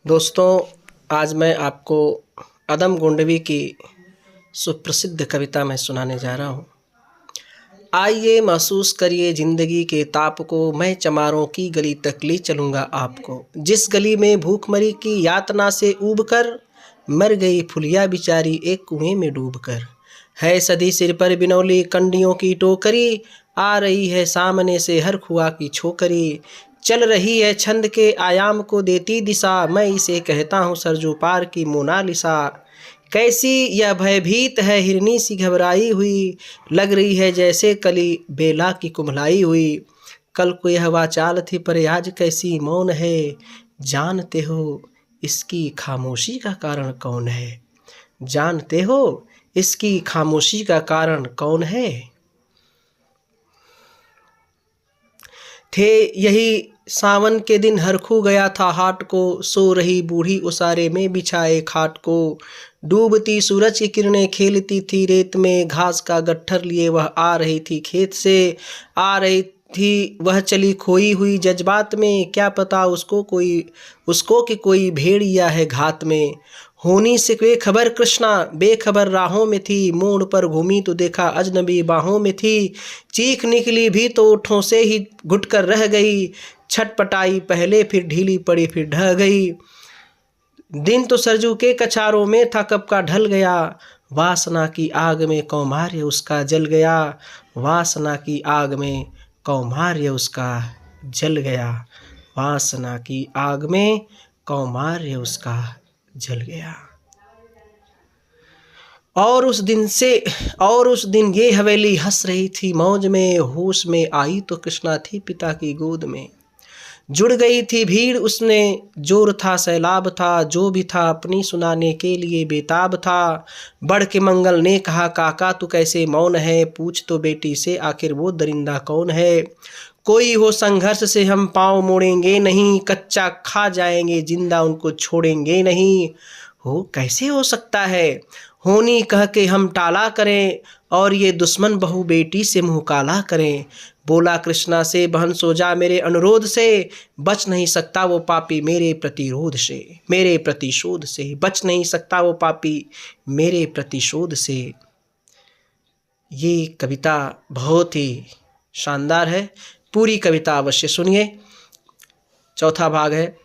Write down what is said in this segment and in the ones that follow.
दोस्तों, आज मैं आपको अदम गोंडवी की सुप्रसिद्ध कविता मैं सुनाने जा रहा हूँ। आइए महसूस करिए ज़िंदगी के ताप को, मैं चमारों की गली तक ले चलूँगा आपको। जिस गली में भूखमरी की यातना से ऊब कर मर गई फुलिया बिचारी एक कुएं में डूब कर। है सदी सिर पर बिनौली कंडियों की टोकरी, आ रही है सामने से हर खुआ की छोकरी। चल रही है छंद के आयाम को देती दिशा, मैं इसे कहता हूँ सरजू पार की मोनालिसा। कैसी यह भयभीत है हिरनी सी घबराई हुई, लग रही है जैसे कली बेला की कुम्हलाई हुई। कल को यह वाचाल थी पर आज कैसी मौन है, जानते हो इसकी खामोशी का कारण कौन है। जानते हो इसकी खामोशी का कारण कौन है। थे यही सावन के दिन हरखू गया था हाट को, सो रही बूढ़ी उसारे में बिछाए खाट को। डूबती सूरज की किरणें खेलती थी रेत में, घास का गट्ठर लिए वह आ रही थी खेत से। आ रही थी वह चली खोई हुई जज्बात में, क्या पता उसको कि कोई भेड़िया है घात में। होनी से बेखबर कृष्णा बेखबर राहों में थी, मोड़ पर घूमी तो देखा अजनबी बाहों में थी। चीख निकली भी तो ओठों से ही घुट कर रह गई, छटपटाई पहले फिर ढीली पड़ी फिर ढह गई। दिन तो सरजू के कछारों में था कब का ढल गया, वासना की आग में कौमार्य उसका जल गया। वासना की आग में कौमार्य उसका जल गया। वासना की आग में कौमार्य उसका जल गया। और उस दिन ये हवेली हंस रही थी मौज में, होश में आई तो कृष्णा थी पिता की गोद में। जुड़ गई थी भीड़ उसने जोर था सैलाब था, जो भी था अपनी सुनाने के लिए बेताब था। बढ़ के मंगल ने कहा काका तू कैसे मौन है, पूछ तो बेटी से आखिर वो दरिंदा कौन है। कोई हो संघर्ष से हम पाँव मोड़ेंगे नहीं, कच्चा खा जाएंगे जिंदा उनको छोड़ेंगे नहीं। हो कैसे हो सकता है होनी कह के हम टाला करें, और ये दुश्मन बहू बेटी से मुँह काला करें। बोला कृष्णा से बहन सो जा मेरे अनुरोध से, बच नहीं सकता वो पापी मेरे प्रतिरोध से। मेरे प्रतिशोध से बच नहीं सकता वो पापी मेरे प्रतिशोध से। ये कविता बहुत ही शानदार है, पूरी कविता अवश्य सुनिए। चौथा भाग है।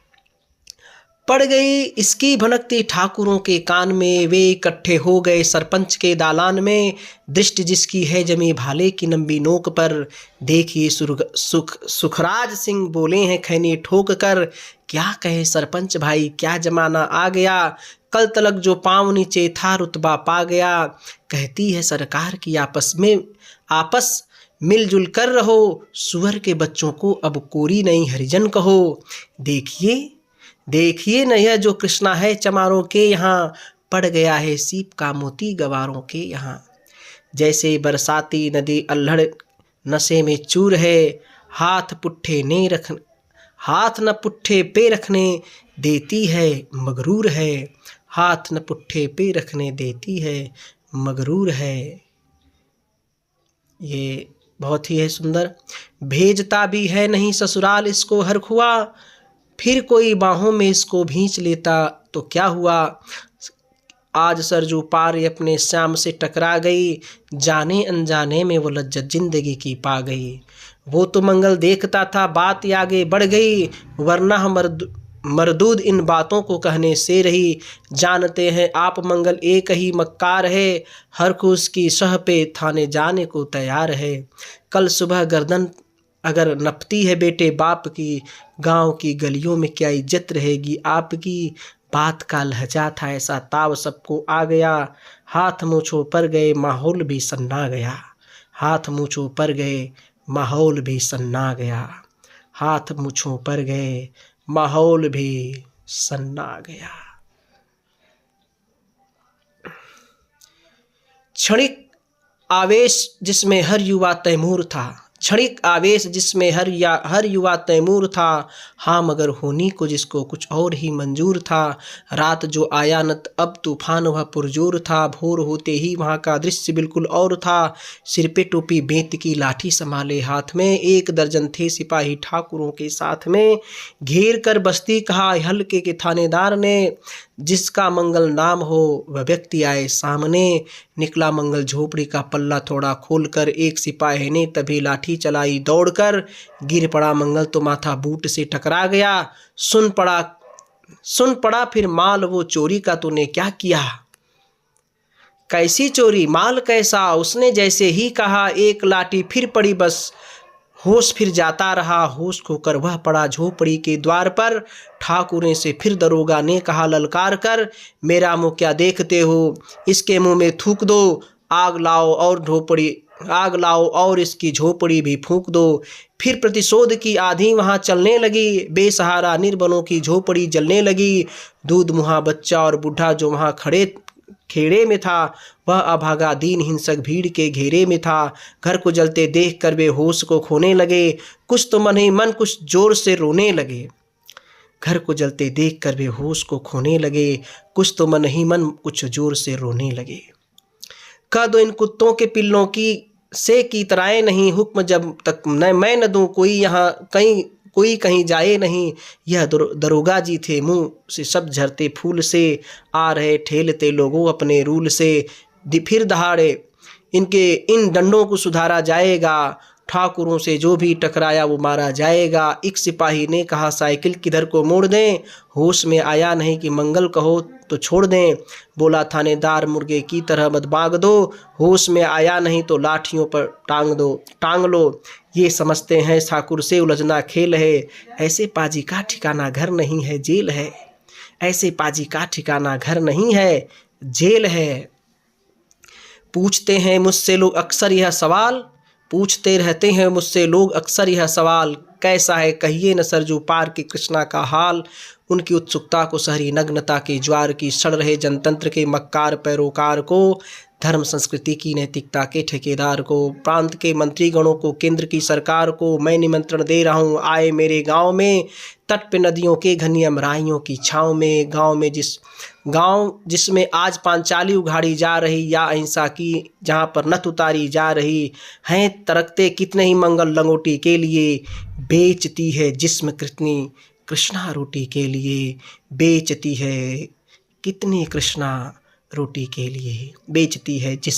पड़ गई इसकी भनकती ठाकुरों के कान में, वे इकट्ठे हो गए सरपंच के दालान में। दृष्टि जिसकी है जमी भाले की लंबी नोक पर, देखिए सुखराज सिंह बोले हैं खैनी ठोक कर। क्या कहे सरपंच भाई क्या जमाना आ गया, कल तलक जो पाँव नीचे था रुतबा पा गया। कहती है सरकार की आपस मिलजुल कर रहो, सुअर के बच्चों को अब कोरी नहीं हरिजन कहो। देखिए न यह जो कृष्णा है चमारों के यहाँ, पड़ गया है सीप का मोती गवारों के यहाँ। जैसे बरसाती नदी अल्हड़ नशे में चूर है, हाथ न पुट्ठे पे रखने देती है मगरूर है। हाथ न पुट्ठे पे रखने देती है मगरूर है। ये बहुत ही है सुंदर। भेजता भी है नहीं ससुराल इसको हर खुआ, फिर कोई बाहों में इसको भींच लेता तो क्या हुआ। आज सरजू पार अपने श्याम से टकरा गई, जाने अनजाने में वो लज्जत जिंदगी की पा गई। वो तो मंगल देखता था बात आगे बढ़ गई, वरना मरदूद इन बातों को कहने से रही। जानते हैं आप मंगल एक ही मक्कार है, हर को उसकी सह पे थाने जाने को तैयार है। कल सुबह गर्दन अगर नपती है बेटे बाप की, गांव की गलियों में क्या इज्जत रहेगी आपकी। बात का लहजा था ऐसा ताव सबको आ गया, हाथ मूँछों पर गए माहौल भी सन्ना गया। हाथ मूँछों पर गए माहौल भी सन्ना गया। हाथ मूँछों पर गए माहौल भी सन्ना गया। क्षणिक आवेश जिसमें हर युवा तैमूर था, क्षणिक आवेश जिसमें हर युवा तैमूर था, हाँ मगर होनी को जिसको कुछ और ही मंजूर था। रात जो आया न अब तूफान वह पुरजोर था, भोर होते ही वहाँ का दृश्य बिल्कुल और था। सिर पे टोपी बेंत की लाठी संभाले हाथ में, 1 दर्जन थे सिपाही ठाकुरों के साथ में। घेर कर बस्ती कहा हल्के के थानेदार ने, जिसका मंगल नाम हो वह व्यक्ति आए सामने। निकला मंगल झोपड़ी का पल्ला थोड़ा खोलकर, एक सिपाही ने तभी लाठी चलाई दौड़कर। गिर पड़ा मंगल तो माथा बूट से टकरा गया, सुन पड़ा फिर माल वो चोरी का तूने क्या किया। कैसी चोरी, माल कैसा, उसने जैसे ही कहा, एक लाठी फिर पड़ी बस। होश फिर जाता रहा, होश खोकर वह पड़ा झोपड़ी के द्वार पर। ठाकुरों से फिर दरोगा ने कहा ललकार कर, मेरा मुंह क्या देखते हो, इसके मुंह में थूक दो। आग लाओ और इसकी झोपड़ी भी फूंक दो। फिर प्रतिशोध की आंधी वहाँ चलने लगी, बेसहारा निर्बलों की झोपड़ी जलने लगी। दूध मुहा बच्चा और बूढ़ा जो वहाँ खेड़े में था, वह अभागा दीन हिंसक भीड़ के घेरे में था। घर को जलते देख कर वे होश को खोने लगे, कुछ तो मन ही मन कुछ जोर से रोने लगे। घर को जलते देख कर वे होश को खोने लगे, कुछ तो मन ही मन कुछ जोर से रोने लगे। कह दो इन कुत्तों के पिल्लों की तराए नहीं, हुक्म जब तक मैं न दूं कोई कहीं जाए नहीं। यह दरोगा जी थे, मुंह से सब झरते फूल से, आ रहे ठेलते लोगों अपने रूल से। फिर दहाड़े इन डंडों को सुधारा जाएगा, ठाकुरों से जो भी टकराया वो मारा जाएगा। एक सिपाही ने कहा साइकिल किधर को मोड़ दें, होश में आया नहीं कि मंगल कहो तो छोड़ दें। बोला थानेदार मुर्गे की तरह मत भाग दो, होश में आया नहीं तो लाठियों पर टांग लो। ये समझते हैं ठाकुर से उलझना खेल है, ऐसे पाजी का ठिकाना घर नहीं है जेल है। ऐसे पाजी का ठिकाना घर नहीं है जेल है। पूछते हैं मुझसे लोग अक्सर यह सवाल, पूछते रहते हैं मुझसे लोग अक्सर यह सवाल, कैसा है कहिए न सरजू पार के कृष्णा का हाल। उनकी उत्सुकता को शहरी नग्नता के ज्वार की सड़ रहे जनतंत्र के मक्कार पैरोकार को, धर्म संस्कृति की नैतिकता के ठेकेदार को, प्रांत के मंत्रीगणों को, केंद्र की सरकार को मैं निमंत्रण दे रहा हूँ आए मेरे गांव में। तट पे नदियों के घनी अमराइयों की छाँव में, गांव जिसमें आज पांचाली उघाड़ी जा रही, या अहिंसा की जहाँ पर नथ उतारी जा रही हैं। तरकते कितने ही मंगल लंगोटी के लिए, बेचती है जिस्म कितनी कृष्णा रोटी के लिए। बेचती है कितनी कृष्णा रोटी के लिए, बेचती है जिस्म